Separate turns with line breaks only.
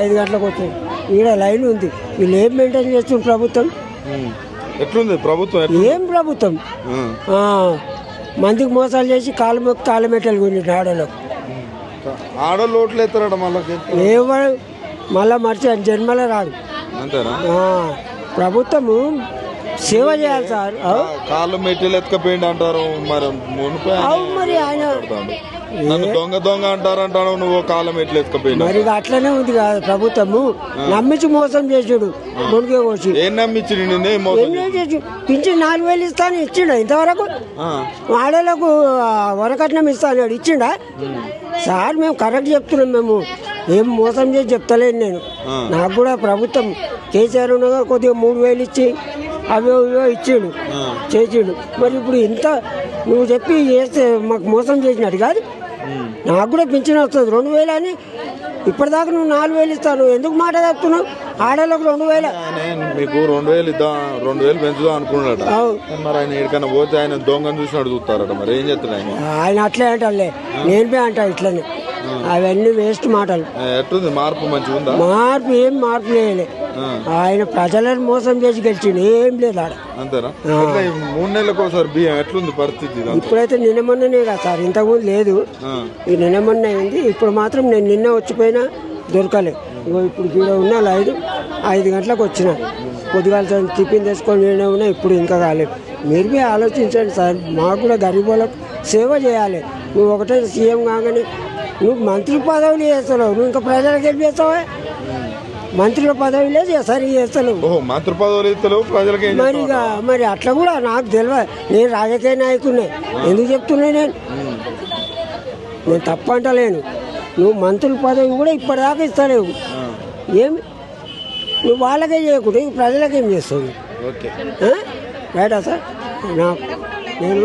5 గంటలకు వచ్చాయి. ఈడ లైన్ ఉంది. వీళ్ళు ఏం మెయింటైన్ చేస్తుంది ప్రభుత్వం?
ఎట్లుంది ప్రభుత్వం?
ఏం ప్రభుత్వం? మందికి మోసాలు చేసి కాలు మెట్టలు గురించి
ఆడోళ్ళు ఓట్లు ఎత్తారట
ఎవరు మళ్ళా మర్చి జన్మలో రాడు.
అంతేనా?
ప్రభుత్వము సేవ చేయాలి సార్.
కాళ్ళు మెట్టెలు ఎత్తుకపోయింది అంటారు.
మరి ఆయన
దొంగ దొంగ అంటారంటాను. నువ్వు కాళ్ళ మెట్లు ఎత్తుకపోయినా
మరి అట్లనే ఉంది కదా ప్రభుత్వము. నమ్మించి మోసం చేసాడు. మునిగే వచ్చి
ఏం నమ్మించి
పింఛన్ 4,000 ఇస్తాను ఇచ్చిండా? ఇంతవరకు ఆడలకు వరకట్నం ఇస్తాను ఇచ్చిండా సార్? మేము కరెక్ట్ చెప్తున్నాం. మేము ఏం మోసం చేసి చెప్తలేను నేను. నాకు కూడా ప్రభుత్వం కేసీఆర్ ఉండగా కొద్దిగా 3,000 ఇచ్చి అవో ఇవో ఇచ్చిండు చేసిండు. మరి ఇప్పుడు ఇంత నువ్వు చెప్పి చేస్తే మాకు మోసం చేసినట్టు కాదు. నాకు కూడా పింఛన్ వస్తుంది 2,000 అని. ఇప్పటిదాకా నువ్వు 4,000 ఇస్తాను ఎందుకు మాట చెప్తున్నావు? ఆడలకు 2,000
మీకు 2,000 ఇద్దాం 2,000 పెంచుదాం అనుకున్నాడు. మరి ఆయన ఎక్కడికైనా పోతే ఆయన దొంగను చూసినట్టు చూస్తారట. మరి ఏం చెప్తాడు
ఆయన? అట్లే అంటారులే, నేను అంటా ఇట్లనే. అవన్నీ వేస్ట్ మాటలు.
ఎట్లుంది మార్పు? మంచిగా ఉందా?
మార్పు ఏం మార్పు లేలే. ఆయన ప్రజలను మోసం చేసి గెలిచిండు. ఏం లేదు ఆడ.
అంతేనా? 3 నెలలకు ఒకసారి బియ్యం ఎట్లుంది పరిస్థితి?
ఇప్పుడైతే నిన్న మొన్ననే కదా సార్, ఇంతకుముందు లేదు. ఈ నిన్న మొన్న అయింది. ఇప్పుడు మాత్రం నేను నిన్న వచ్చిపోయినా దొరకలే. ఇప్పుడు ఇక్కడ ఉన్న 5 గంటలకు వచ్చిన. పొద్దుగాల టిఫిన్ తెచ్చుకొని నేనే ఉన్నా. ఇప్పుడు ఇంకా కాలేదు. మీరు ఆలోచించండి సార్. మాకు కూడా గరీబులకు సేవ చేయాలి. నువ్వు ఒకటే సీఎం కాగానే నువ్వు మంత్రి పదవులు చేస్తావు. నువ్వు ఇంకా ప్రజలకు ఏం చేస్తావా? మంత్రుల పదవిలే సరిగ్గా చేస్తాను.
మంత్రి పదవులు ఇస్తలేవు ప్రజలకి.
మరి అట్లా కూడా నాకు తెలియదు. నేను రాజకీయ నాయకుడినే. ఎందుకు చెప్తున్నా? నేను తప్పంటలేను. నువ్వు మంత్రుల పదవి కూడా ఇప్పటిదాకా ఇస్తలేవు. ఏమి నువ్వు వాళ్ళకే చేయకుండా ప్రజలకేం చేస్తావు? రైటా సార్? నేను